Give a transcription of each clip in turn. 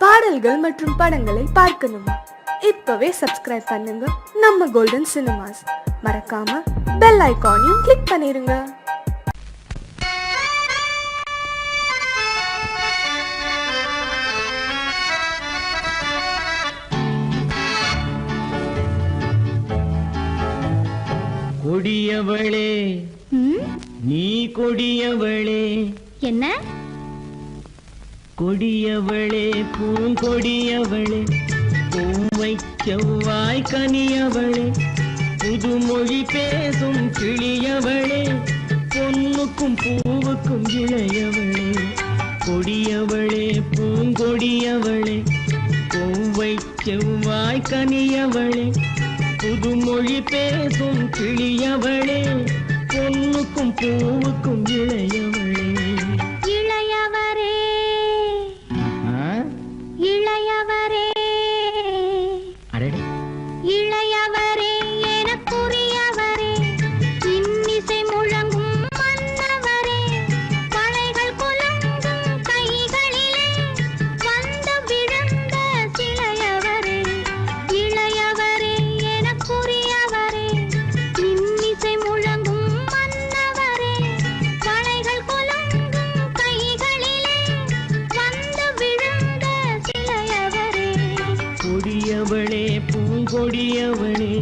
பாடல்கள் மற்றும் படங்களை பார்க்கணுமா? இப்பவே சப்ஸ்கிரைப் பண்ணுங்க நம்ம கோல்டன் சினிமாஸ். மறக்காம பெல் ஐகானையும் கிளிக் பண்ணிருங்க. கொடியவளே நீ கொடியவளே. என்ன கொடியவளே பூங்கொடியவளே, பூவை செவ்வாய் கனியவளே, புதுமொழி பேசும் கிளியவளே, பொன்னுக்கும் பூவுக்கும் இளையவளே. கொடியவளே பூங்கொடியவளே, பூவை செவ்வாய் கனியவளே, புதுமொழி பேசும் கிளியவளே, பொன்னுக்கும் பூவுக்கும் இளையவளே. இளையவரே இளையவரே அடடே இளையவரே எனக்குரியவரே, இன்னிசை முழங்கும் மன்னவரே, மலைகள் குலுங்கும் கைகளிலே வந்து விழுந்த சிலையவரே. இளையவரே எனக்குரியவரே, இன்னிசை முழங்கும் மன்னவரே, மலைகள் குலுங்கும் கைகளிலே வந்து விழுந்த சிலையவரே. கொடியவளே பூங்கொடியவளே.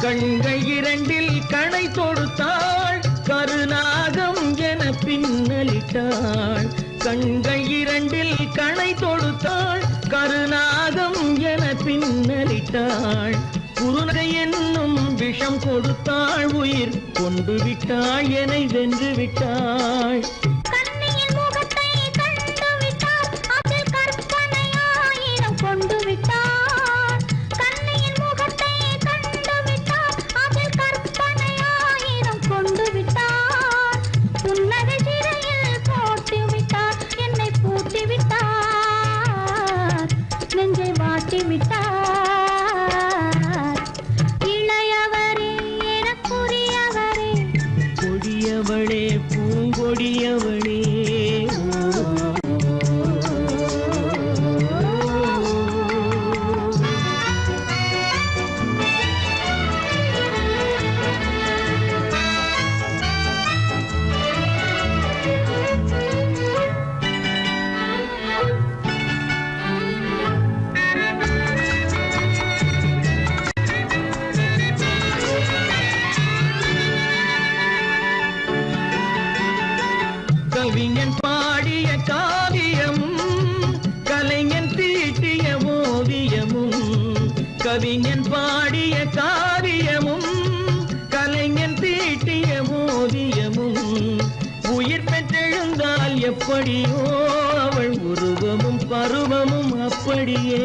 கண்கள் இரண்டில் கணை தொடுத்தாள், கருநாகம் என பின்னலிட்டாள். கண்கள் இரண்டில் கணை தொடுத்தாள், கருநாகம் என பின்னலிட்டாள். குருநகை என்னும் விஷம் கொடுத்தாள், உயிர் கொண்டு விட்டாள், என்னை வென்று விட்டாள். கண்ணியின் முகத்தை கண்டு விட்டார், அதில் கற்பனை ஆயிரம் கொண்டு விட்டார். கண்ணியின் முகத்தை கண்டு விட்டார், அதில் கற்பனை ஆயிரம் கொண்டு விட்டார். புன்னகை சிறையில் போட்டு விட்டார், என்னை பூட்டி விட்டார், நெஞ்சை வாட்டி விட்டார். இளையவரே எனக்குரியவரே, கொடியவளே பூங்கொடியவளே. கவிஞன் பாடிய காவியமும், கலைஞன் தீட்டிய ஓவியமும். கவிஞன் பாடிய காவியமும், கலைஞன் தீட்டிய ஓவியமும். உயிர் பெற்றெழுந்தால் எப்படியோ அவள் உருவமும் பருவமும் அப்படியே.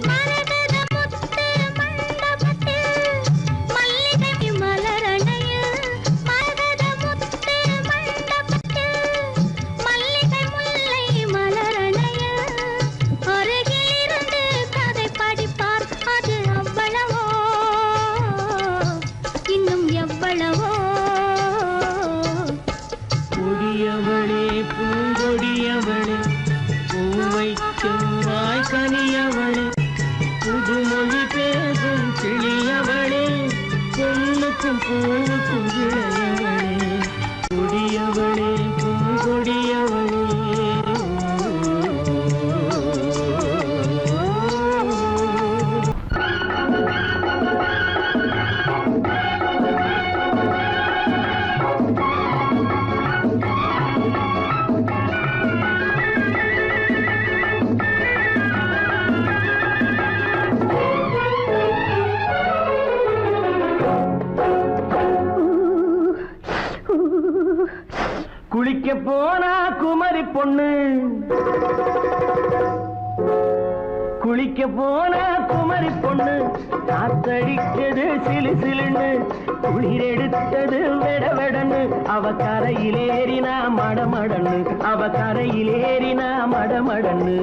மரகத முத்து மண்டபத்தில் மல்லிகை மலரணையில், மரகத முத்து மண்டபத்தில் மல்லிகை முல்லை மலரணையில், அருகில் இருந்து கதை படிப்பார், அது அவ்வளவோ இன்னும் எவ்வளவோ. கொடியவளே பூங்கொடியவளே, பூவை செவ்வாய் கனியவளே, புதுமொழி பேசும் கிளியவளே, பொன்னுக்கும் பூவுக்கும் இளையவளே. கொடியவளே பூங்கொடியவளே. குளிக்க போனா குமரி பொண்ணு, குளிக்க போன குமரி பொண்ணு காத்தடிச்சது சிலு சிலுன்னு குளிர் எடுத்தது வெட வெடன்னு அவ கரையிலேறினா மடமடன்னு அவ கரையிலேறினா மடமடன்னு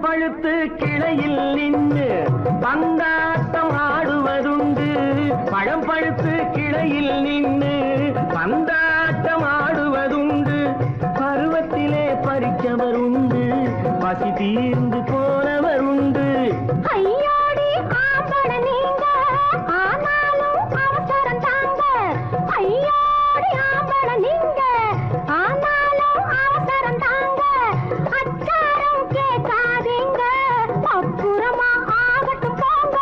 பழுத்து கிளையில் நின்று பந்தாட்டம் ஆடுவதுண்டு பழம் பழுத்து கிளையில் நின்று பந்தாட்டம் ஆடுவதுண்டு பருவத்திலே பறிச்சவர் உண்டு பசி தீர்ந்து போனவர் உண்டு ஐயோடி ஆம்பட நீங்க ஆனாலும் அவசரம் தாங்க ஐயோடி ஆம்பட நீங்க ஆனாலும் அவசரம் தாங்க அச்சாரம் கேட்காதீங்க அப்புறமா ஆகட்டும் போங்க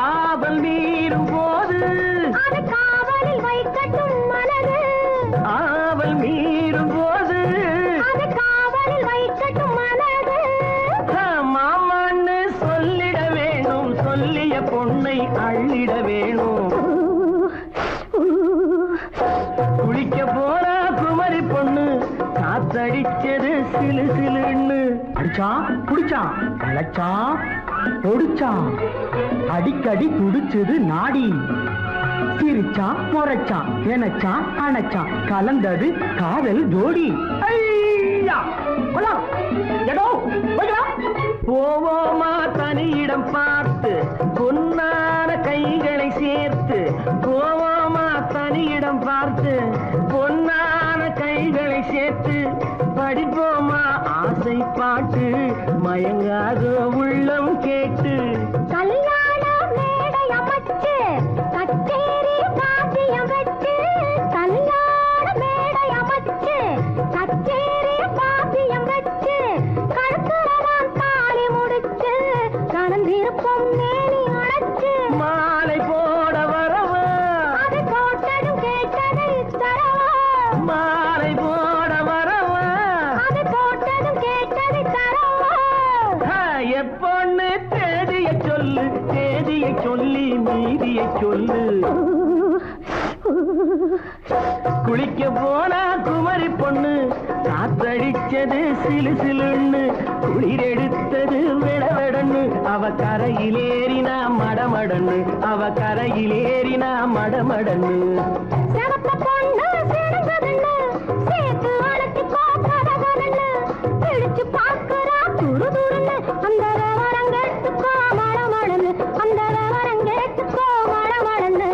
ஆவல் மீறும் போது அது காவலில் வைக்கட்டும் மனது ஆவல் மீறும் போது அது காவலில் வைக்கட்டும் மனது மாமான்னு சொல்லிட வேணும் சொல்லிய பொண்ணை அள்ளிட வேணும் குளிக்க போற குமரி பொண்ணு காத்தடிச்சது சிலு சிலுன்னு அடிச்சா புடிச்சா அழைச்சா பொடிச்சா அடிக்கடி துடிச்சது நாடி சிரிச்சா முறைச்சா எனச்சா அணைச்சா கலந்தது காதல் ஜோடி ஐயா போலாம். எடோ, போய்க்கலாம். போவோமா தனியிடம் பார்த்து பொன்னான கைகளை சேர்த்து போவோமா தனியிடம் பார்த்து பொன்னான கைகளை சேர்த்து படிப்போமா ஆசை பாட்டு மயங்காத உள்ளம் கேட்டு கல்யாண மேடை அமைச்சு கச்சேரி வாத்தியம் வச்சு கல்யாண மேடை அமைச்சு கச்சேரி வாத்தியம் வச்சு கழுத்துறவான் தாலி முடிச்சு கலந்திருப்போம் மேனி அடைச்சு மாலை போட வரவா அது போட்டதும் கேட்டதை தரவா மாலை போட வரவா அது போட்டதும் கேட்டதை தரவா எப்பொண்ணு தேதியை சொல்லு தேதியை சொல்லி மீதியை சொல்லு குளிக்க போனா குமரி பொண்ணு காத்தடிச்சது சிலு சிலுன்னு குளிர் எடுத்தது விடவிடன்னு அவ கரையிலேறினா மடமடன்னு அவ கரையிலேறினா மடமடன்னு சிவத்த பொண்ணு சிறந்ததுன்னு சேர்த்து அழைச்சி பார்க்கறதுன்னு பிடிச்சு பார்க்கறா துரு துருன்னு அந்த விவரங்கெட்டுக்கோ மழமழன்னு அந்த விவரங்கெட்டுக்கோ மழமழன்னு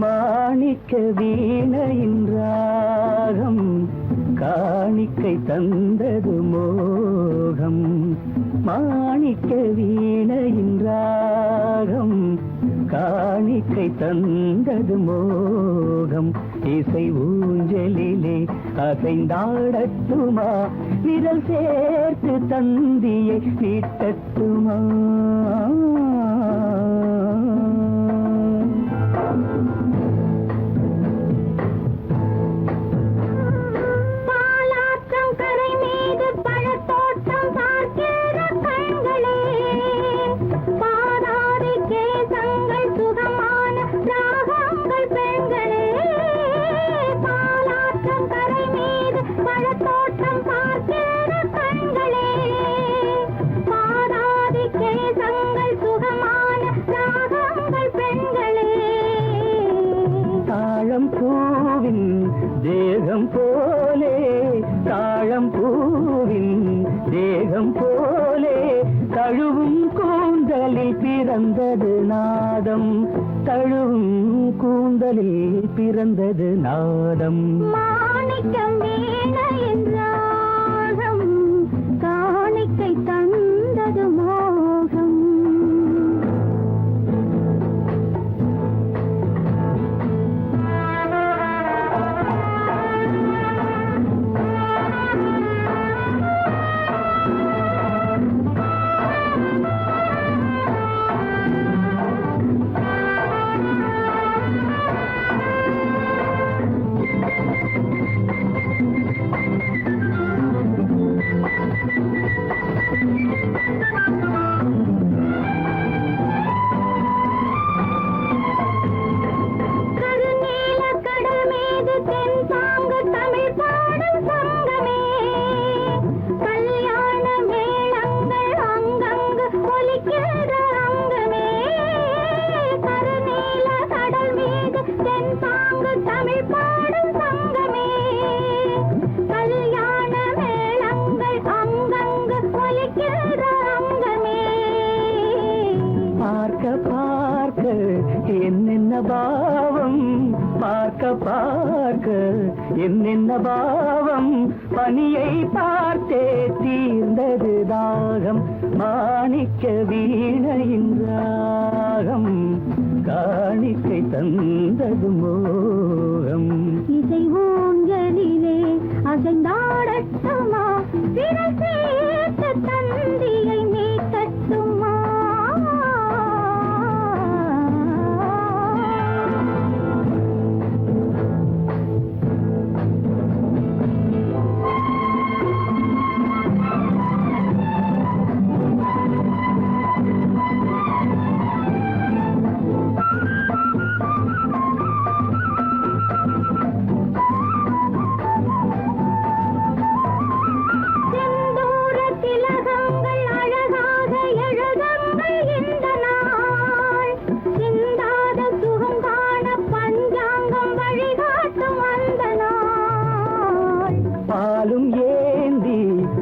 மாணிக்க வீணையின் ராகம் காணிக்கை தந்தது மோகம் மாணிக்க வீணையின் ராகம் காணிக்கை தந்தது மோகம் இசை ஊஞ்சலிலே அசைந்தாடட்டுமா விரல் சேர்த்து தந்தியை நீட்டட்டுமா பாலாற்றம் கரை மீது பழத்தோட்டம் பார்க்கிற கண்களே பூவின் தேகம் போலே தாழம் பூவின் தேகம் போலே தழுவும் கூந்தலில் பிறந்தது நாதம் தழுவும் கூந்தலில் பிறந்தது நாதம் மாணிக்கம் வீணையின் ராகம் காணிக்கை தந்தது மோகம் என்னென்ன பாவம் பார்க்க பார்க்க என்னென்ன பாவம் பனியை பார்த்தே தீர்ந்தது தாகம் மாணிக்க வீணையின் ராகம் காணிக்கை தந்தது மோகம் இசை ஊஞ்சலிலே அசைந்தாடட்டுமா விரல் சேர்த்த தந்தியை மீட்டட்டுமா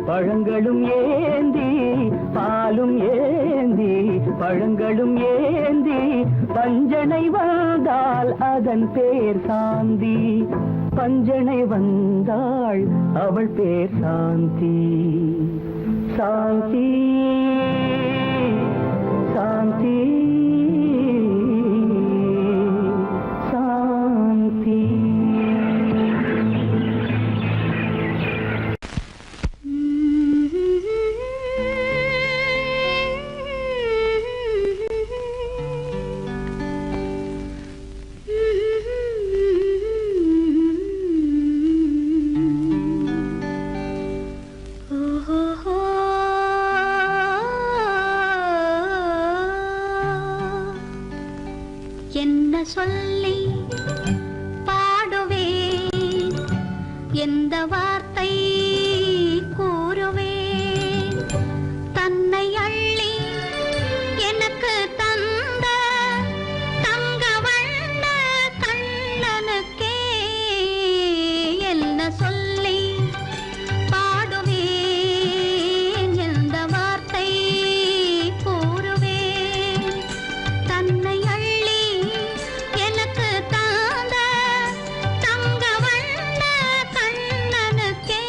பழங்களும் ஏந்தி பாலும் ஏந்தி பழங்களும் ஏந்தி பஞ்சனை வந்தால் அதன் பேர் சாந்தி பஞ்சனை வந்தாள் அவள் பேர் சாந்தி சாந்தி சாந்தி சாந்தி என்ன சொல்லி பாடுவேன் எந்த வார்த்தை கூறுவேன் தன்னை அள்ளி எனக்கு தந்த தங்க வண்ண கண்ணனுக்கே என்ன சொல்லி பாடுவேன் எந்த வார்த்தை கூறுவேன் தன்னை எனக்கு தந்த தங்க வண்ண கண்ணனுக்கே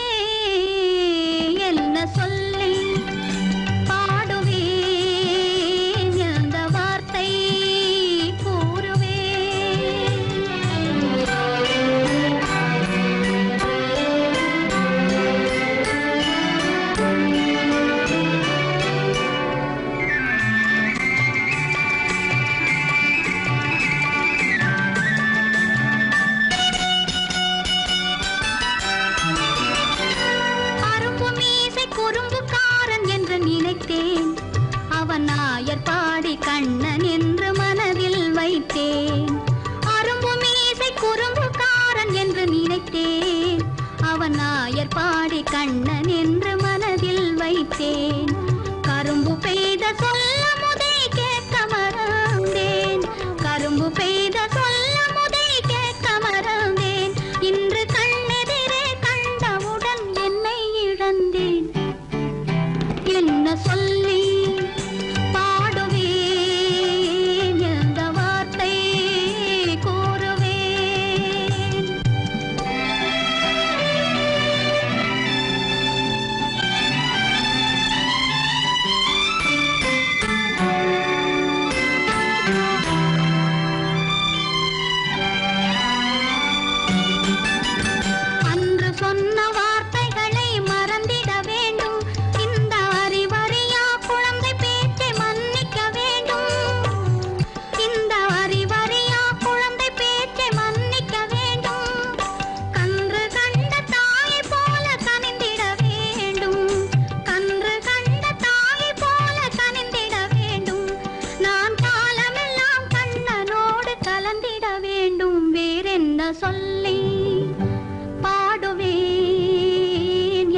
சொல்லி பாடுவேன்,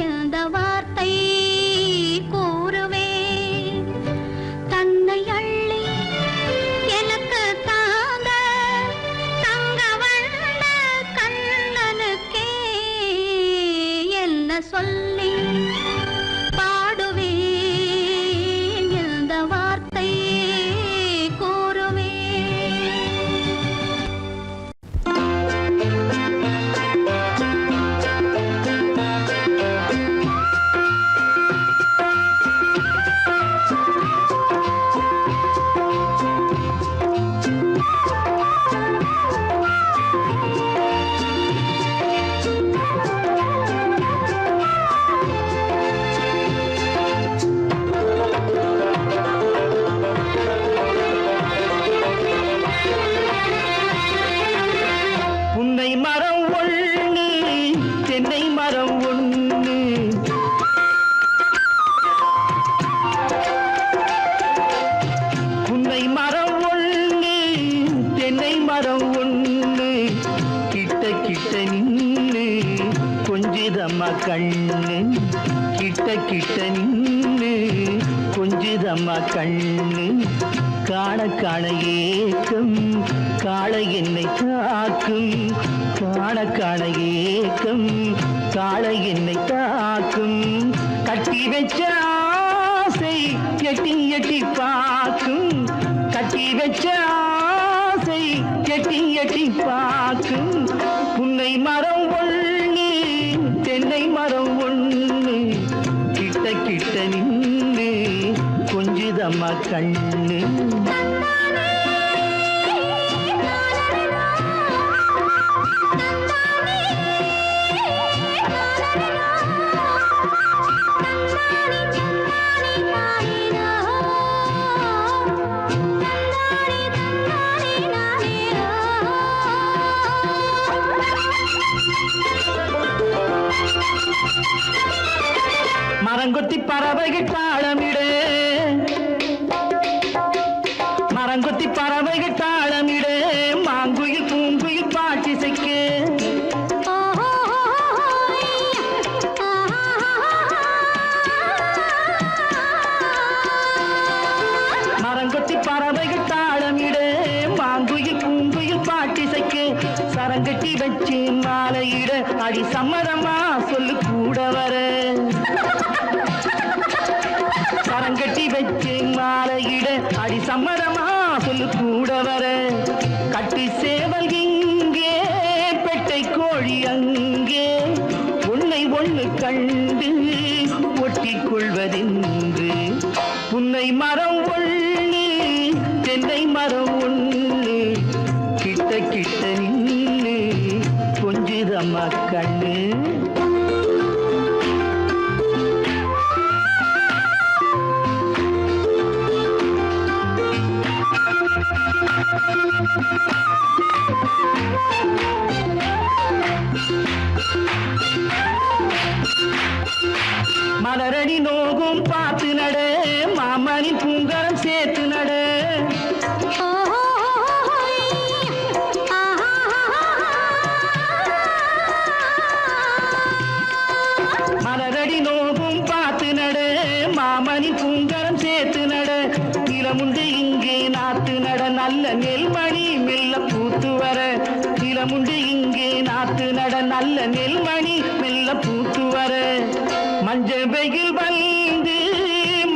எந்த வார்த்தை கூறுவேன். தன்னை அள்ளி எனக்கு தாங்க தங்க வண்ண கண்ணனுக்கே என்ன சொல்லி பாடுவேன், எந்த வார்த்தை கூறுவேன். புன்னை மரம் ஒண்ணு தென்னை மரம் ஒண்ணு, புன்னை மரம் ஒண்ணு தென்னை மரம் ஒண்ணு, கிட்ட கிட்ட நின்னு கொஞ்சிதம்மா கண்ணு, கிட்ட கிட்ட நின்னு கொஞ்சிதம்மா கண்ணு. காண காண ஏக்கம் காளை என்னை தாக்கும், காண காண ஏக்கம் காளை என்னை தாக்கும். கட்டி வச்ச ஆசை எட்டி எட்டி பார்க்கும், கட்டி வச்ச ஆசை எட்டி எட்டி பார்க்கும். புன்னை மரம் ஒண்ணு தென்னை மரம் ஒண்ணு, கிட்ட கிட்ட நின்னு கொஞ்சிதம்மா கண்ணு. மரங்கொத்தி பறவைகள் தாளமிடு, மரங்கொத்தி பறவைகள் தாளமிடு, மாங்குயில் பூங்குயில் பாட்டிசைக்கு. மரங்கொத்தி பறவைகள் தாளமிடு, மாங்குயில் பூங்குயில் பாட்டிசைக்கு. சரங்கட்டி வச்சு மாலையிட அடி சம்மதமா சொல்லு கூட வர. சரங்கட்டி வச்சு மாலையிட அடி சம்மதமா சொல்லு கூட வர. கட்டி சேவல் இங்கே பெட்டை கோழி அங்கே, உன்னை ஒண்ணு கண்டு ஒட்டிக் கொள்வதென்று. புன்னை மரம் ஒண்ணு தென்னை மரம் ஒண்ணு, கிட்ட கிட்ட நின்னு கொஞ்சிதம்மா கண்ணு. மலரடி நோகும் பார்த்து நட, மாமனின் பூங்கரம் சேர்த்து நட. மலரடி நோகும் பார்த்து நட, மாமனின் பூங்கரம் சேர்த்து நட. நிலமுண்டு இங்கே நாத்து நட, நல்ல நெல்மணி மெல்ல பூத்து வர. நிலமுண்டு இங்கே நாத்து நட, நல்ல நெல்மணி மெல்ல பூத்து வர. மஞ்ச வெயில் வந்து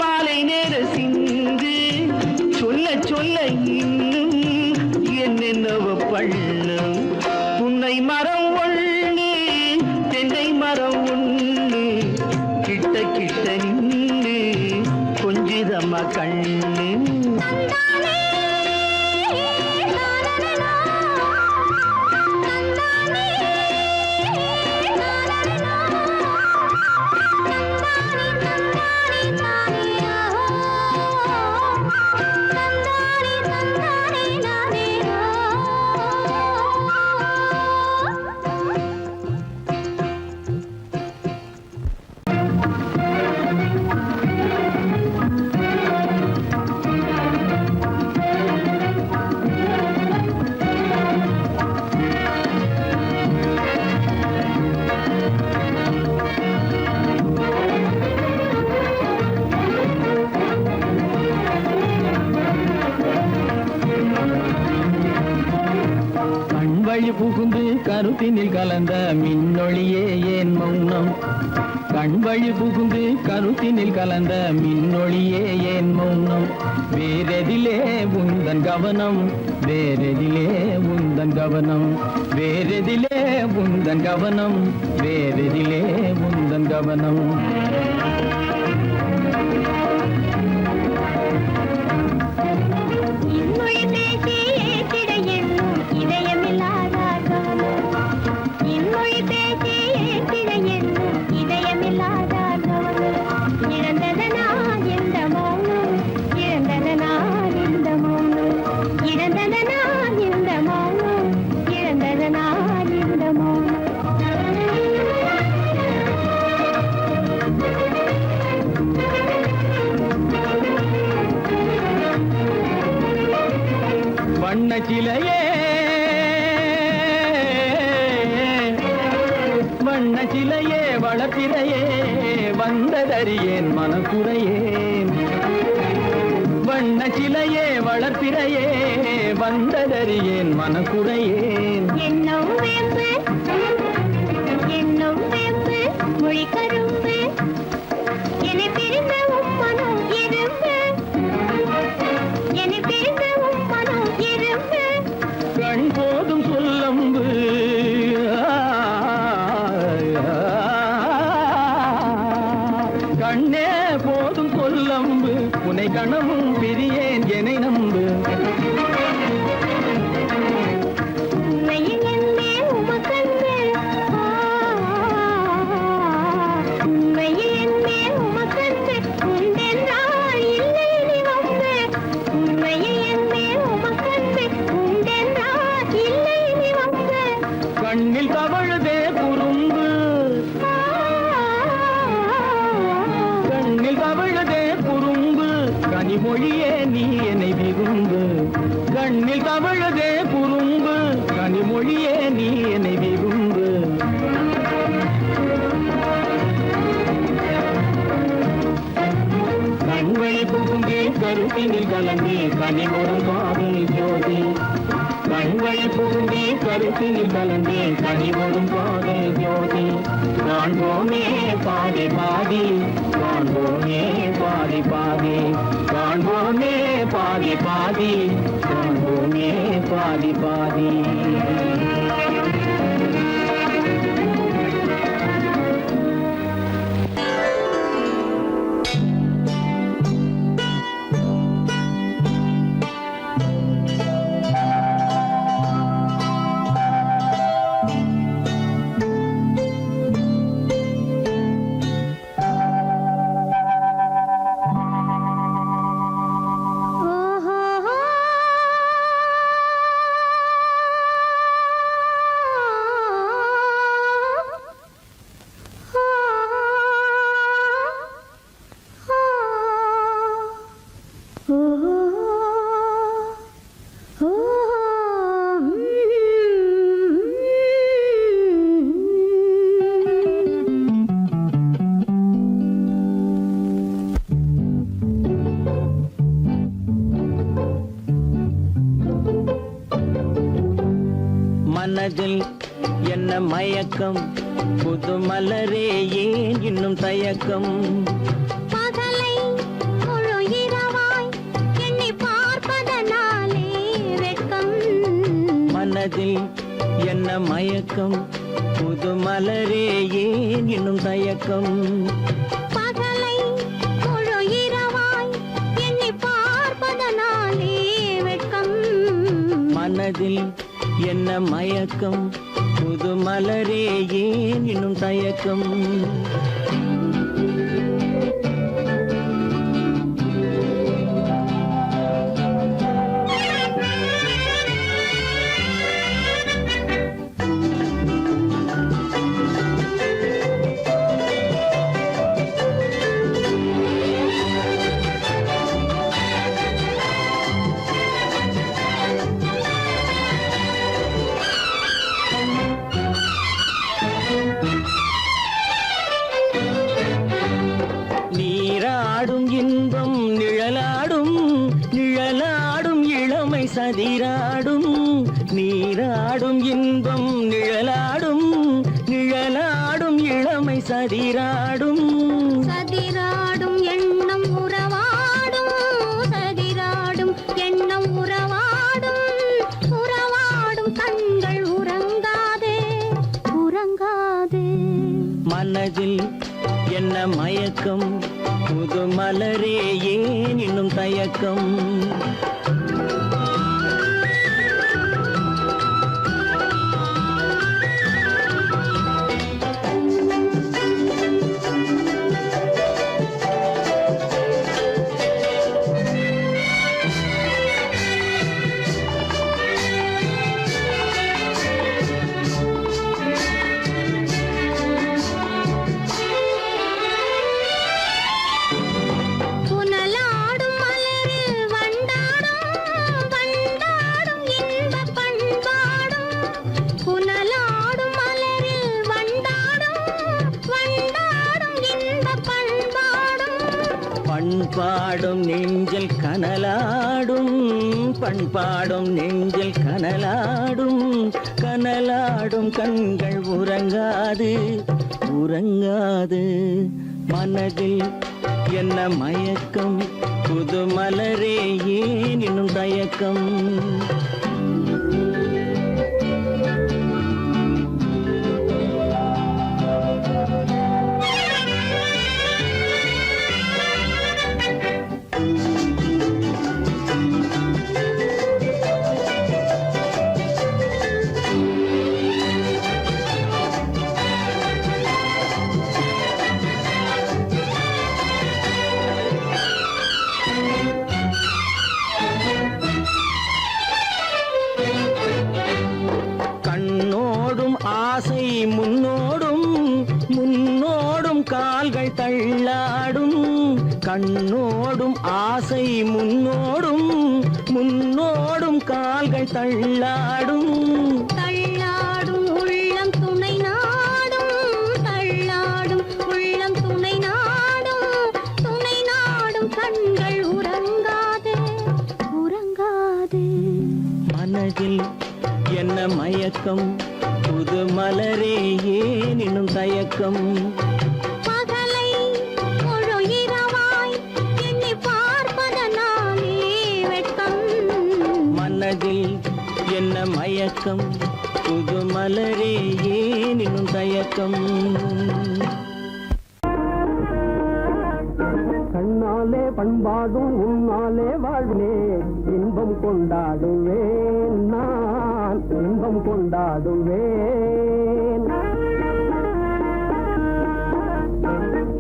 மாலை நேர சிந்து, சொல்ல சொல்ல இன்னும் என்னென்னவ பண்ணும். புன்னை மரம் ஒண்ணு தென்னை மரம் ஒண்ணு, கிட்ட கிட்ட நின்னு கொஞ்சிதம்மா கண்ணு. வழி புகுந்து கருத்தினில் கலந்த மின்னொளியே ஏன் மௌனம் கண் வழி புகுந்து கருத்தினில் கலந்த மின்னொளியே ஏன் மௌனம் வேறெதிலே உந்தன் கவனம் வேறெதிலே உந்தன் கவனம் வேறெதிலே உந்தன் கவனம் வேறெதிலே உந்தன் கவனம் இன்மொழி பேசி ஏற்றிட எண்ணும் இதயமில்லாதார் கவனம் இன்மொழி பேசி ஏற்றிட எண்ணும் இதயமில்லாதார் கவனம் இழந்ததனா எந்த மௌனம் இழந்ததனா இந்த மௌனம் இழந்ததனா இந்த மௌனம் இழந்ததனா இந்த மௌனம் வண்ண சிலையே வண்ண சிலையே வளர்த்திரையே வந்ததறியேன் மனக்குறையேன் வண்ண சிலையே வளர்த்திரையே வந்ததறியேன் மனக்குறையேன் என்னும் வேம்பு மொழி கரும்பு என்னை பிரிந்த உம்மனம் இரும்பு என்னை பிரிந்த உம்மனம் இரும்பு கண் போதும் சொல்லம்பு கண்ணே போதும் சொல்லம்பு உனை கணமும் பிரியேன் என்னை நம்பு உண்மையில் என்னே உமக்கன்று உண்மையில் என்னே உமக்கன்று உண்டென்றால் இல்லை நீ வம்பு உண்மையில் என்னே உமக்கன்று உண்டென்றால் இல்லை நீ வம்பு கண்ணில் தவழுதே குறும்பு கண்ணில் தவழுதே குறும்பு கனிமொழியே நீ என்னை விரும்பு கண்ணில் தவழுதே குறும்பு கனிமொழியே நீ என்னை விரும்பு கண்வழி புகுந்து கருத்தினில் கலந்து கனிமொரும் காதல் ஜோதி கண்வழி புகுந்து கருத்தினில் கலந்து கனிமொரும் காதல் ஜோதி காண்போமே பாதி பாதி காண்போமே பாதி பாதி காண்போமே பாதி பாதி காண்போமே பாதி பாதி மனதில் என்ன மயக்கம் புது மலரே ஏன் இன்னும் தயக்கம் பகலை முழு இரவாய் எண்ணி பார்ப்பதனாலே வெட்கம் மனதில் என்ன மயக்கம் புது மலரே ஏன் இன்னும் தயக்கம் பகலை முழு இரவாய் எண்ணி பார்ப்பதனாலே வெட்கம் மனதில் என்ன மயக்கம் புது மலரே ஏன் இன்னும் தயக்கம் இளமை சதிராடும் நீராடும் இன்பம் நிழலாடும் நிழலாடும் இளமை சதிராடும் சதிராடும் எண்ணம் உறவாடும் சதிராடும் எண்ணம் உறவாடும் உறவாடும் கண்கள் உறங்காதே உறங்காதே மனதில் என்ன மயக்கம் புது மலரே ஏன் இன்னும் தயக்கம் புனலாடும் மலரில் வண்டாடும் வண்டாடும் இன்பப் பண்பாடும் புனலாடும் மலரில் வண்டாடும் வண்டாடும் இன்பப் பண்பாடும் பண்பாடும் நெஞ்சில் கனலாடும் பண்பாடும் நெஞ்சில் கனலாடும் கனலாடும் கண்கள் உறங்காது உறங்காது மனதில் என்ன மயக்கம் புது மலரே ஏன் இன்னும் தயக்கம் கண்ணோடும் ஆசை முன்னோடும் முன்னோடும் கால்கள் தள்ளாடும் கண்ணோடும் ஆசை முன்னோடும் முன்னோடும் கால்கள் தள்ளாடும் தள்ளாடும் உள்ளம் துணை நாடும் தள்ளாடும் உள்ளம் துணை நாடும் கண்கள் உறங்காதே உறங்காதே மனதில் என்ன மயக்கம் புது மலரே ஏன் இன்னும் தயக்கம் பகலை முழு இரவாய் எண்ணி பார்ப்பதனாலே வெட்கம் மனதில் என்ன மயக்கம் புது மலரே ஏன் இன்னும் தயக்கம் கண்ணாலே பண்பாடும் உன்னாலே வாழ்விலே இன்பம் கொண்டாடுவேன் நான் இன்பம் கொண்டாடுவேன்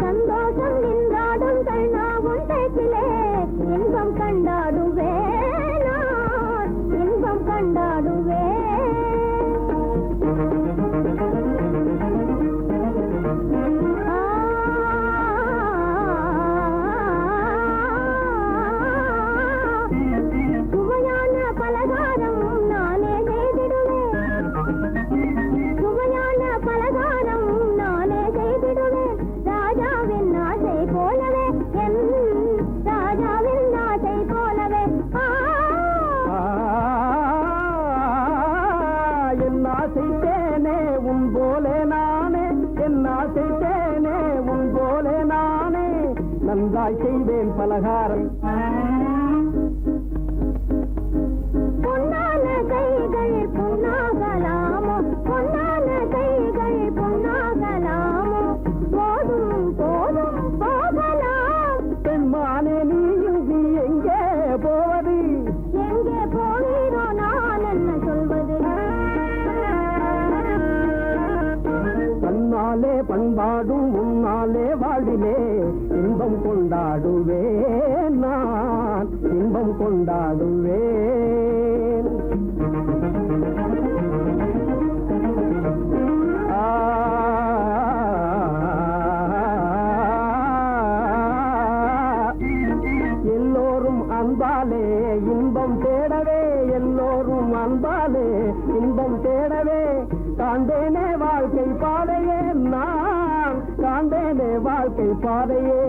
சந்தோஷம் நின்றாடும் கண்ணாவும் பேச்சிலே இன்பம் கண்டாடுவேன் நான் இன்பம் கண்டாடுவேன் சுவையான பலகாரம் நானே செய்திடுவேன் சுவையான பலகாரம் நானே செய்திடுவேன் ராஜாவின் ஆசை போலவே என் ராஜாவின் ஆசை போலவே என் ஆசைத்தேனே உன் போலே நானே என் ஆசைத்தேனே உன் போலே நானே நன்றாய் செய்வேன் பலகாரம் பொன்னான கைகள் பொன்னாகலாமோ பொன்னான கைகள் பொன்னாகலாமோ போதும் போதும் போகலாம் பெண்மானே நீ எங்கே போவது எங்கே போகிறோ நான் என்ன சொல்வது தன்னாலே பண்பாடும் உன்னாலே வாழ்விலே இன்பம் கொண்டாடுவேன் நான் இன்பம் கொண்டாடுவேன் எல்லோரும் அன்பாலே இன்பம் தேடவே எல்லோரும் அன்பாலே இன்பம் தேடவே காண்டேனே வாழ்க்கை பாதையே நான் காண்டேனே வாழ்க்கை பாதையே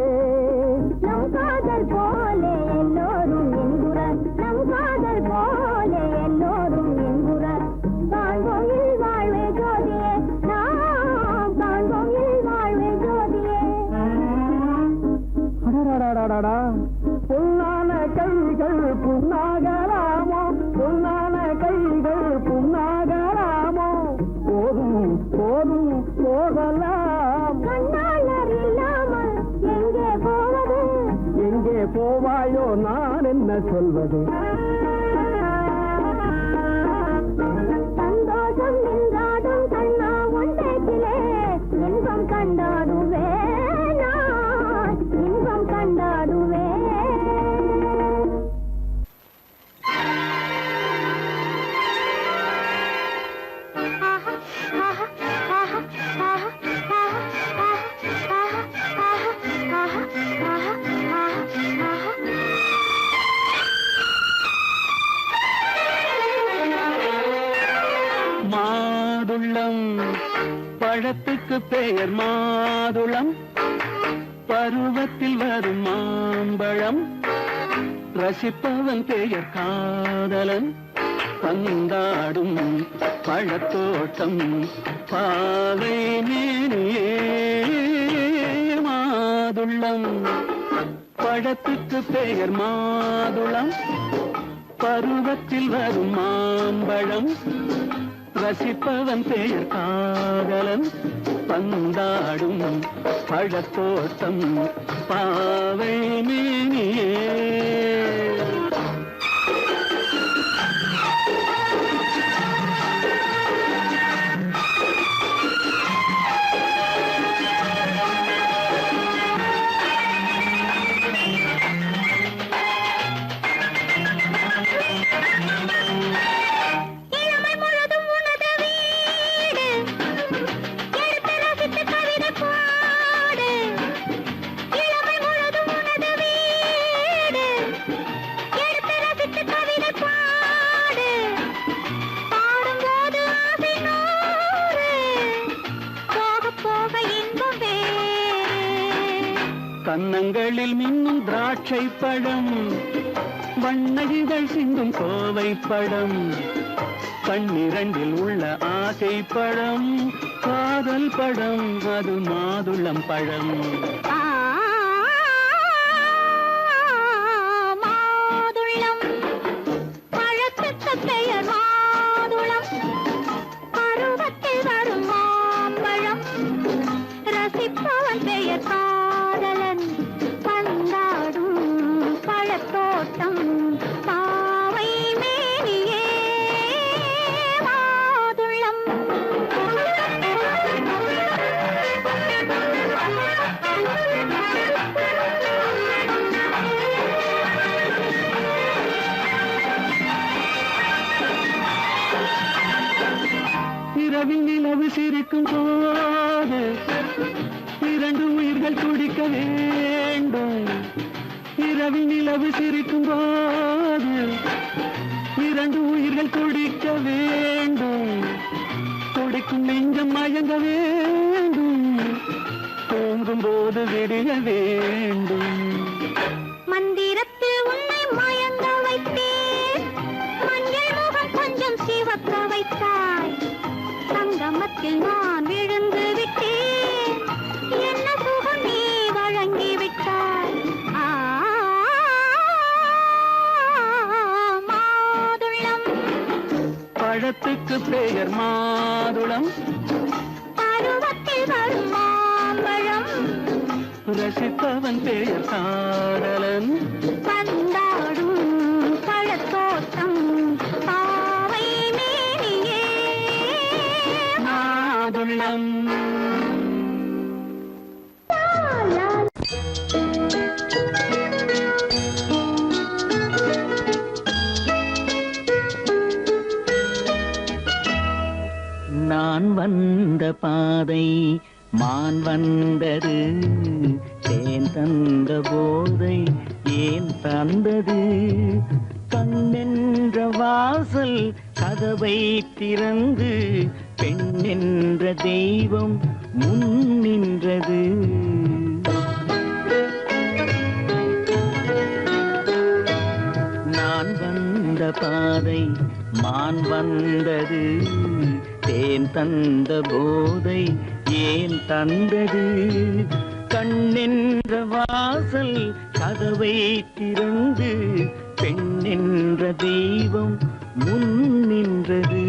நம் காதல் போலே எல்லோரும் இன்புற நம் காதல் போலே அடடா பொன்னான கைகள் புண்ணாகலாமோ பொன்னான கைகள் புண்ணாகலாமோ போதும் போதும் போகலாம் கண்ணாளர் இல்லாமல் எங்கே போவது எங்கே போவாயோ நான் என்ன சொல்வது சந்தோஷம் நின்றாடும் கண்ணா ஒன்றேக்கிலே இன்பம் கண்டாடுவே நான் இன்பம் கண்டாடுவே மாதுளம் பழத்துக்கு பெயர் மாதுளம் பருவத்தில் வரும் மாம்பழம் ரசிப்பவன் பெயர் காதலன் பந்தாடும் பழத்தோட்டம் பாவை மேனியே மாதுளம் பழத்துக்கு பெயர் மாதுளம் பருவத்தில் வரும் மாம்பழம் ரசிப்பவன் பெயர் காதலன் பந்தாடும் பழத்தோட்டம் பாவை மேனியே கன்னங்களில் மின்னும் திராட்சை பழம் வண்ணகிகள் சிந்தும் கோவை பழம் கண்ணிரண்டில் உள்ள ஆசை பழம் காதல் பழம் அது மாதுளம் பழம் மாதுளம் பழத்துக்கு பெயர் மாதுளம் பருவத்தில் வரும் மாம்பழம் ரசிப்பவன் பெயர் காதலன் பந்தாடும் பழத்தோட்டம் பாவை மேனியே மாதுளம் இரவில் நிலவு சிரிக்கும் போது இரண்டு உயிர்கள் துடிக்க வேண்டும் இரவில் நிலவு சிரிக்கும் போது இரண்டு உயிர்கள் துடிக்க வேண்டும் துடிக்கும் நெஞ்சம் மயங்க வேண்டும் தூங்கும் போது விடிய வேண்டும் மந்திரத்தில் உன்னை மயங்க வைத்தேன் மஞ்சள் முகம் கொஞ்சம் சிவக்க வைத்தாய் சங்கமத்தில் நான் விழுந்து விட்டேன் என்ன சுகம் நீ வழங்கி விட்டாய் மாதுளம் பழத்துக்கு பெயர் மாதுளம் பருவத்தில் வரும் மாம்பழம் ரசிப்பவன் பெயர் காதலன் பந்தாடும் பழத்தோட்டம் பாவை மேனியே மாதுளம் நான் வந்த பாதை மான் வந்தது தேன் தந்த போதை ஏன் தந்தது கண்ணென்ற வாசல் கதவை திறந்து பெண் என்ற தெய்வம் முன் நின்றது நான் வந்த பாதை மான் வந்தது தேன் தந்த போதை ஏன் தந்தது கண்ணென்ற வாசல் கதவை திறந்து பெண்ணென்ற தெய்வம் முன் நின்றது.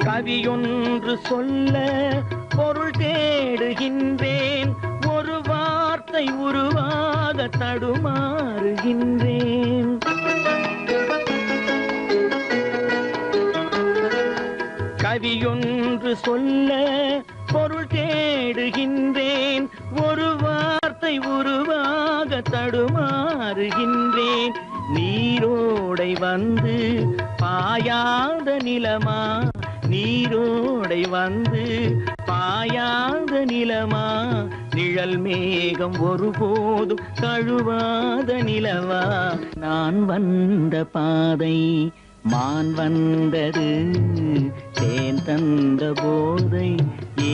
கவியொன்று சொல்ல பொருள் தேடுகின்றேன், ஒரு வார்த்தை உருவாக தடுமாறுகின்றேன். கவியொன்று சொல்ல பொருள் தேடுகின்றேன், ஒரு வார்த்தை உருவாக தடுமாறுகின்றேன். நீரோடை வந்து பாயாத நிலமா, நீரோடை வந்து பாயாத நிலமா, நிழல் மேகம் ஒருபோதும் தழுவாத நிலவா. நான் வந்த பாதை மான் வந்தது, தேன் தந்த போதை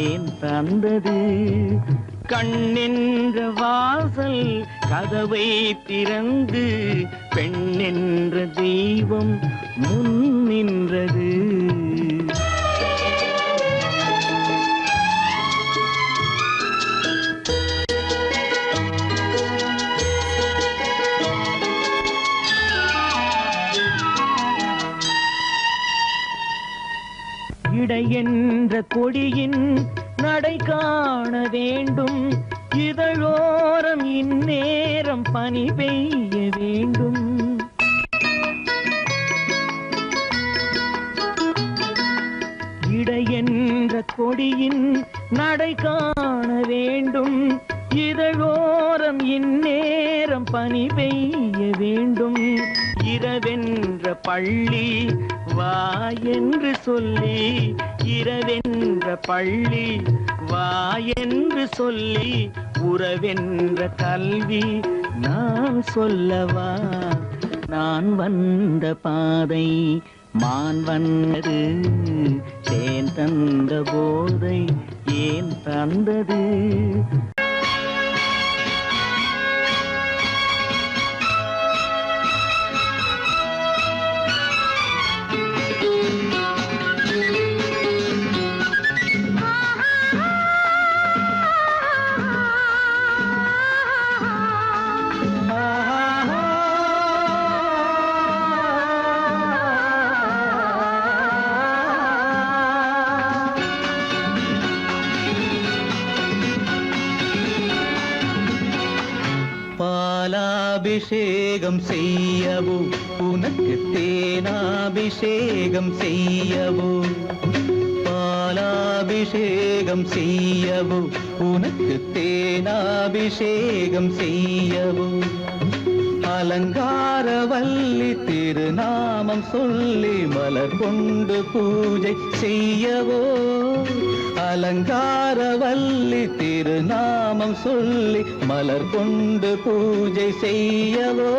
ஏன் தந்தது. கண்ணென்ற வாசல் கதவை திறந்து பெண்ணென்ற தெய்வம் முன் நின்றது. இடை என்ற கொடியின் நடை காண வேண்டும், இதழோரம் இந்நேரம் பனி பெய்ய வேண்டும். இடை என்ற கொடியின் நடை காண வேண்டும், இதழோரம் இந்நேரம் பனி பெய்ய வேண்டும். இரவென்ற பள்ளி வா என்று சொல்லி, இரவென்ற பள்ளி வா என்று சொல்லி, உறவென்ற கல்வி நான் சொல்லவா. நான் வந்த பாதை மான் வந்தது, தேன் தந்த போதை ஏன் தந்தது. பாலாபிஷேகம் செய்யவோ உனக்கு தேனாபிஷேகம் செய்யவோ, பாலாபிஷேகம் செய்யவோ உனக்கு தேனாபிஷேகம் செய்யவோ. அலங்காரவல்லி திருநாமம் சொல்லி மலர் கொண்டு பூஜை செய்யவோ, அலங்காரவல்லி திருநாமம் சொல்லி மலர் கொண்டு பூஜை செய்யவோ.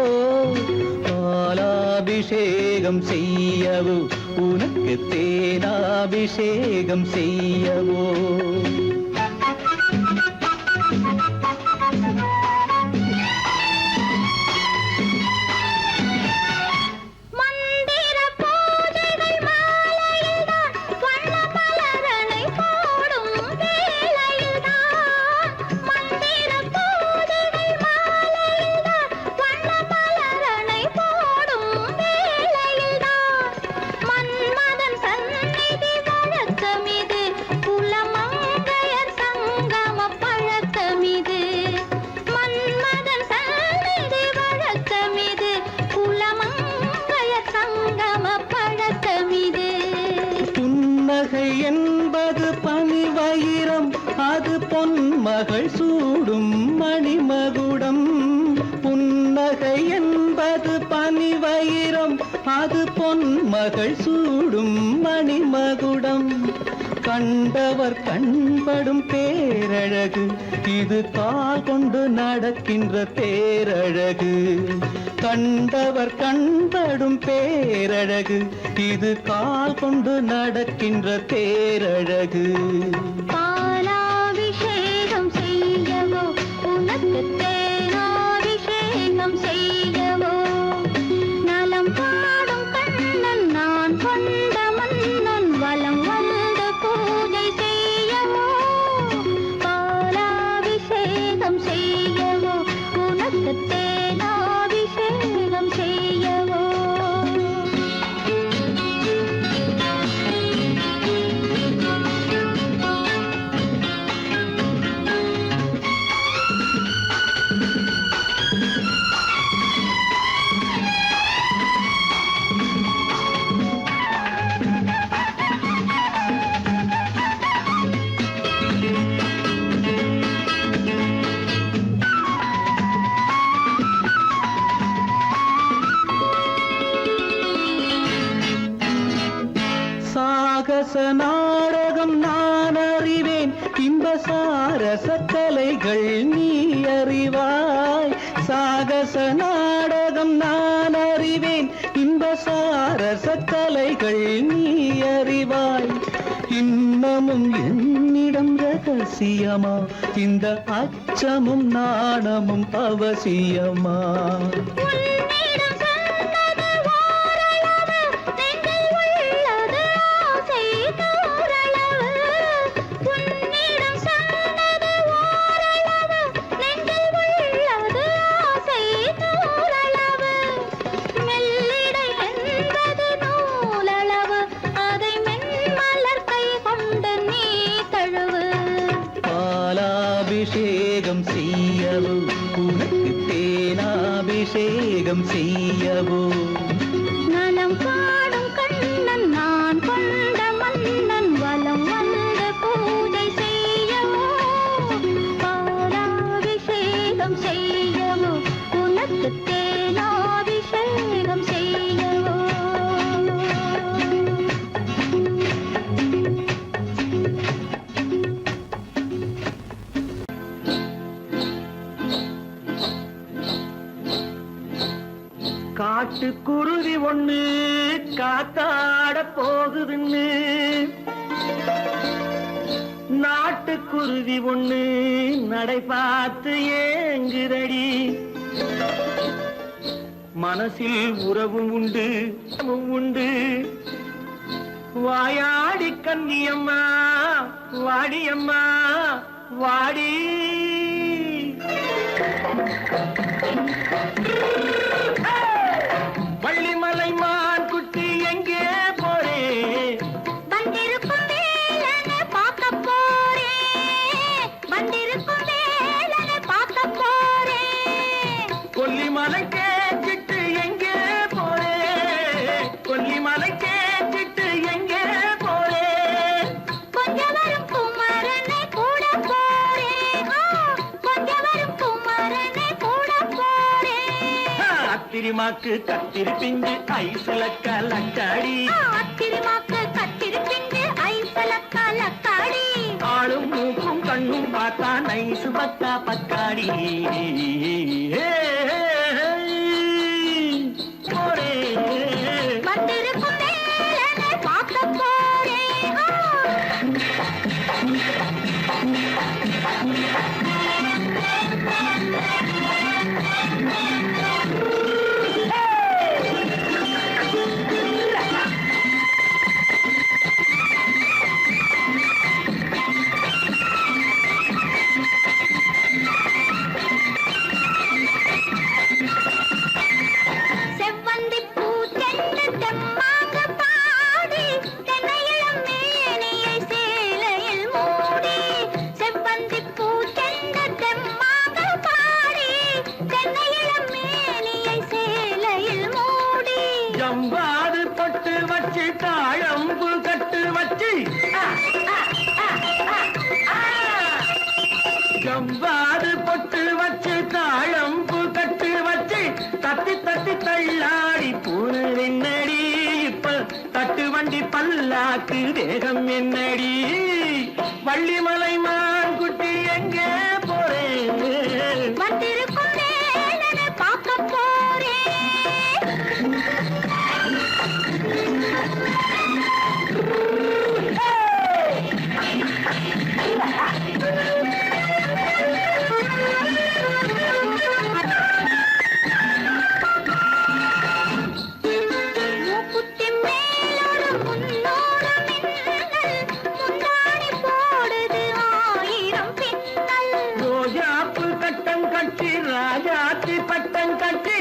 பாலாபிஷேகம் செய்யவோ உனக்கு தேனாபிஷேகம் செய்யவோ. என்பது பனிவயிரம், அது பொன்மகள் சூடும் மணிமகுடம். புன்னகை என்பது பனிவயிரம், அது பொன்மகள் சூடும் மணிமகுடம். கண்டவர் கண்படும் பேரழகு, இது கால் கொண்டு நடக்கின்ற தேரழகு. கண்டவர் கண்படும் பேரழகு, இது கால் கொண்டு நடக்கின்ற தேரழகு. பால சாகச நாடகம் நான் அறிவேன், இன்ப சாரச கலைகள் நீ அறிவாய். சாகச நாடகம் நான் அறிவேன், இன்ப சாரச கலைகள் நீ அறிவாய். இன்னமும் என்னிடம் ரகசியமா, இந்த அச்சமும் நாணமும் அவசியமா? உன்னிடம் சொன்னது ஓரளவு, நெஞ்சில் உள்ளது ஆசை தோரளவு. உன்னிடம் சொன்னது ஓரளவு, நெஞ்சில் உள்ளது ஆசை தோரளவு. மெல்லிடை என்பது நூலளவு, அதை மென்மலர் கை கொண்டு நீ தழுவு. பாலாபிஷேகம் செய்யவோ, உனக்கு தேனாபிஷேகம் செய்யவோ? நலம் பாடும் கண்ணன் நான் கொண்ட மன்னன், வலம் வந்து பூஜை செய்யவோ. பாலாபிஷேகம் செய்யவோ, உனக்கு தேனாபிஷேகம் செய்யவோ. காட்டுக்குருவி ஒண்ணு காத்தாட போகுதுன்னு, நாட்டுக்குருவி ஒண்ணு நடை பார்த்து ஏங்குதடி. மனசில் உறவும் உண்டு உண்டு, வாயாடி கன்னியம்மா வாடியம்மா வாடி. வள்ளிமலை மான் குட்டி எங்கே போறே? வந்திருக்கும் வேலனை பார்க்க போறேன், வந்திருக்கும் வேலனை பார்க்க போறேன். கொல்லிமலை கேச்சிட்டு எங்கே போறே? கொல்லிமலை கேச்சிட்டு எங்கே போறே? கொஞ்சம் வரும் குமரனை கூட போறேன், கொஞ்சம் வரும் குமரனை கூட போறேன். அத்திரிமாக்கு கத்திரி பிஞ்சு ஐசுல கலக்காடி, அத்திரிமாக்கு கத்திரி பிஞ்சு ஐசல கலக்காடி. ஆளும் மூக்கும் கண்ணும் பார்த்தா நைசு பத்தா பக்காடி. போரே வந்திருக்கும் வேலனை பார்க்க போறேன். செவ்வந்தி பூச்செண்டு தெம்மாக பாடி, தென்னையிளம் மேனியை சேலையில் மூடி. செவ்வந்தி பூச்செண்டு தெம்மாக பாடி, தென்னையிளம் மேனியை சேலையில் மூடி. ஜம்பாது பொட்டு வச்சு தாழம்பு கட்டு வச்சு, ஜம்பாது பொட்டு வச்சு தாழம்பு கட்டு வச்சு, தட்டி தட்டி தள்ளாடி பூனு என்னடி. இப்ப தட்டு வண்டி பல்லாக்கு வேகம் என்னடி. வள்ளிமலை மான் குட்டி எங்கே போறேன்? வந்திருக்கும் வேலனை பார்க்க போறேன். மூக்குத்தி மேலோடு முன்னோடு மின்னல், முந்தாணி போடுது ஆயிரம் பின்னல். ரோஜாப்பு கட்டம் கட்டி ராஜாத்தி பட்டம் கட்டி,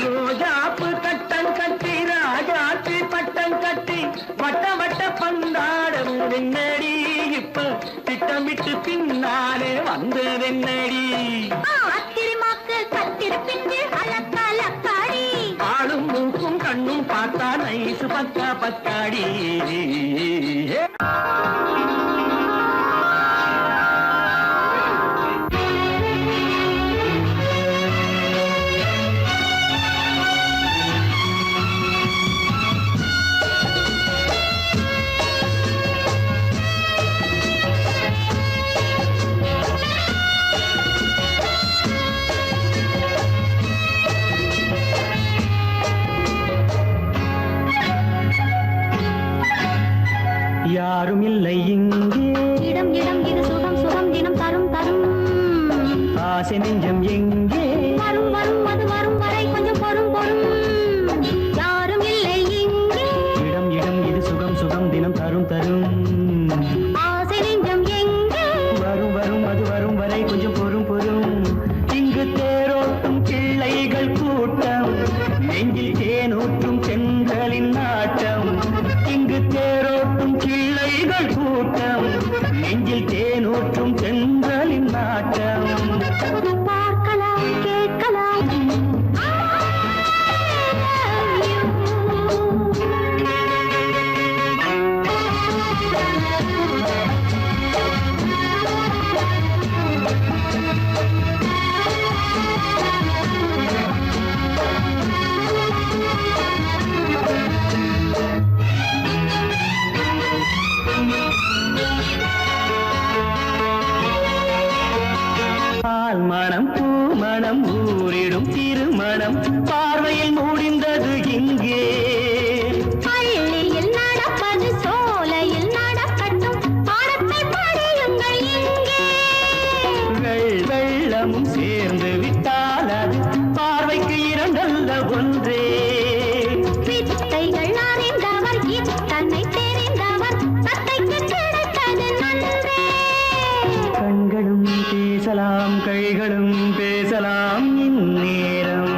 ரோஜாப்பு கட்டம் கட்டி ராஜாத்தி பட்டம் கட்டி, வட்ட வட்ட பந்தாடம் வெண்ணடி. இப்ப திட்டமிட்டு பின்னாலே வந்ததென்னடி. அத்திரிமாக்கு கத்திரி பிஞ்சு அலக்கலக்காடி. ஆளும் மூக்கும் கண்ணும் பார்த்தா நைசு பக்கா பக்காடி. நெஞ்சம் எங்கே வரும் வரும் அது வரும் வரை கொஞ்சம் பொறும் பொறும் யாரும் இல்லை இங்கே இடம் இடம் இது சுகம் சுகம் தினம் தரும் தரும் ஆசை நெஞ்சம் எங்கே வரும் வரும் அது வரும் வரை கொஞ்சம் பொறும் பொறும் இங்கு தேரோட்டும் கிள்ளைகள் கூட்டம் நெஞ்சில் தேனூற்றும் செங்கலின் நாட்டம் இங்கு தேரோட்டும் கிள்ளைகள் கூட்டம் நெஞ்சில் தேனூற்றும் செங்கலின் நாட்டம் பார்க்கலாம் கேட்கலாம் பால் மணம் பூ மணம் ஊரிடும் திருமணம் பார்வையில் முடிந்தது இங்கே பள்ளியில் நடப்பது சோலையில் நடக்கட்டும் பாடத்தை படியுங்கள் இங்கே வெள்ளமும் சேர்ந்து விட்டால் அது பார்வைக்கு இரண்டல்ல ஒன்றே வித்தைகள் அறிந்தவர் இத்தனை தெரிந்தவர் தத்தைக்கு கிடைத்தது நன்றே கண்களும் பேசலாம் கைகளும் பேசலாம் இந்நேரம்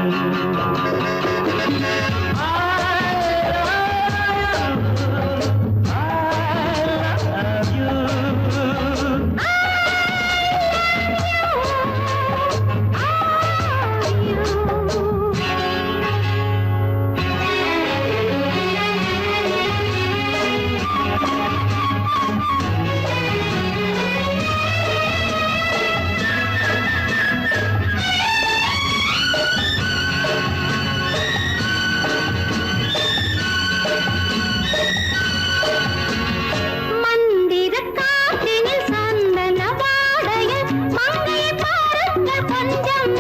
மந்திர காற்றினில் சந்தன வாடையில் மங்கையை பாருங்கள் கொஞ்சம்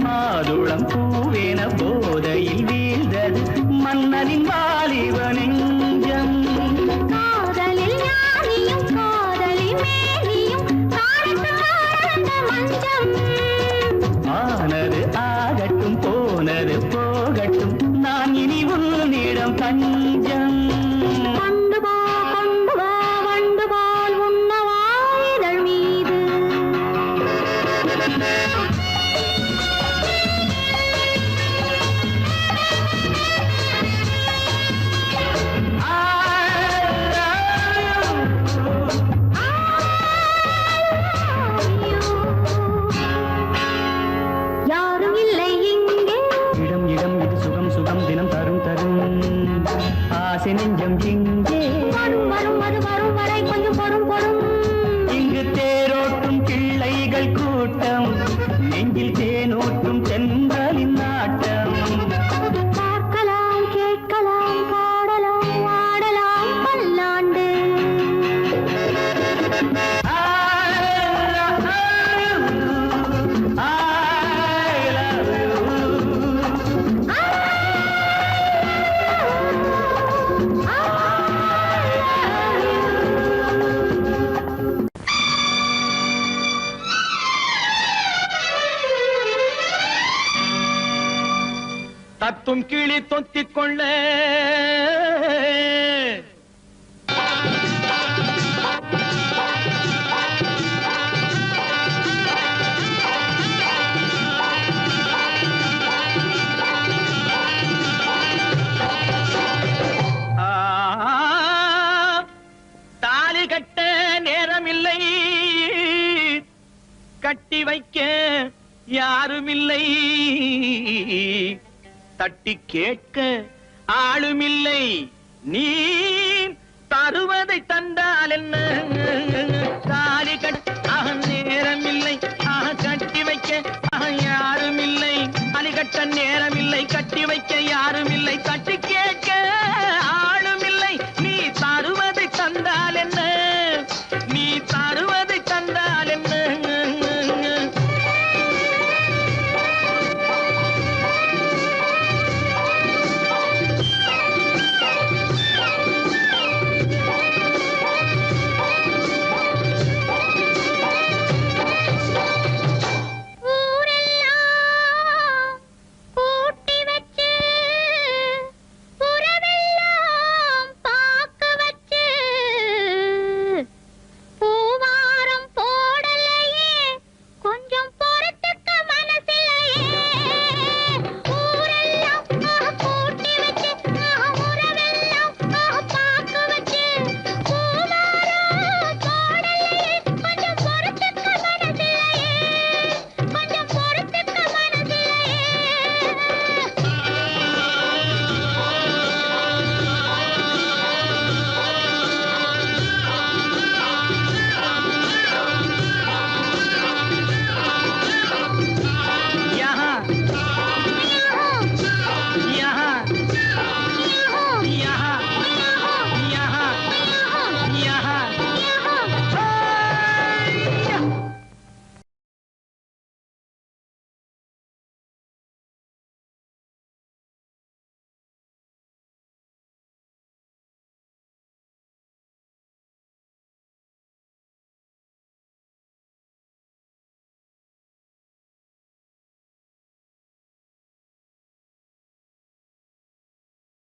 மாதுளம் பூவேன போதையில் வீழ்ந்தது மன்னனின் வாலிப நெஞ்சம் காதலில் ஞானியும் காதலி மேனியும் காணத்து காணந்த மஞ்சம் ஆனது ஆகட்டும் போனது போகட்டும் நான் இனி உன்னிடம் தஞ்சம் கொண்டு வா வண்டு போல் உண்ணவா இதழ் மீது யாரும் இல்லை இங்கே இடம் இடம் இது சுகம் சுகம் தினம் தரும் தரும் ஆசை நெஞ்சம் எங்கே வரும் வரும் அது வரும் வரை கொஞ்சம் பொறும் பொறும் இங்கு தேரோட்டும் கிள்ளைகள் கூட்டம் நெஞ்சில் தேனூற்றும் சென்றலின் நாட்டம் பார்க்கலாம் கேட்கலாம் பாடலாம் ஆடலாம் பல்லாண்டு தத்தும் கிளி தொத்திக் கொள்ள தாலி கட்ட நேரமில்லை கட்டி வைக்க யாருமில்லை தட்டி கேட்க ஆளுமில்லை நீ தருவதை தந்தால் என்ன தாலி கட்ட நேரமில்லை கட்டி வைக்க யாருமில்லை தாலி கட்ட நேரமில்லை கட்டி வைக்க யாருமில்லை தட்டி